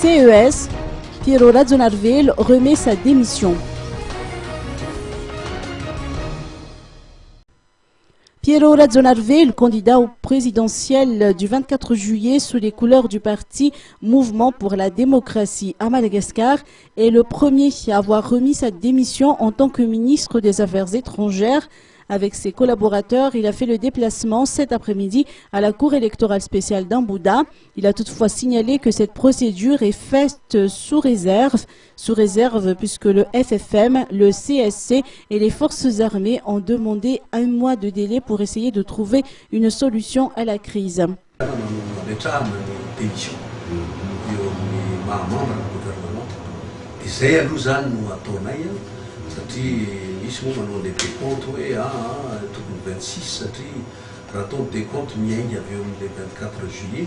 CES, Piero Razzonarvelo remet sa démission. Piero Razzonarvelo, candidat au présidentiel du 24 juillet sous les couleurs du parti Mouvement pour la démocratie à Madagascar, est le premier à avoir remis sa démission en tant que ministre des Affaires étrangères. Avec ses collaborateurs, il a fait le déplacement cet après-midi à la Cour électorale spéciale d'Ambouda. Il a toutefois signalé que cette procédure est faite sous réserve puisque le FFM, le CSC et les forces armées ont demandé un mois de délai pour essayer de trouver une solution à la crise. Misy moa manao le décompte hoe tokony 26 satria raha atao ny décompte miainga avy eo amin'le 24 juillet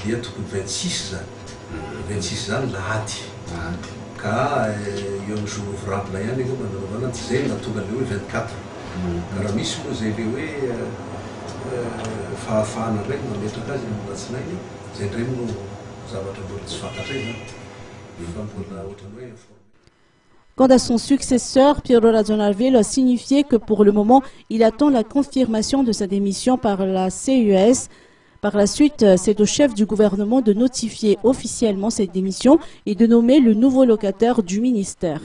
dia tokony 26 zany 26 zany lahady ka eo amin'ny jour ouvrable ihany efa mananaovana tsy zay natonga le hoe 24 ka raha misy moa zay le hoe fahafahana ndray mametraka azy amin'ny alatsinainy zay ndray no zavatra mbola tsy fantatra zany fa mbola ohatrany hoe Quant à son successeur, Piero Razzonarvelo a signifié que pour le moment, il attend la confirmation de sa démission par la CES. Par la suite, c'est au chef du gouvernement de notifier officiellement cette démission et de nommer le nouveau locataire du ministère.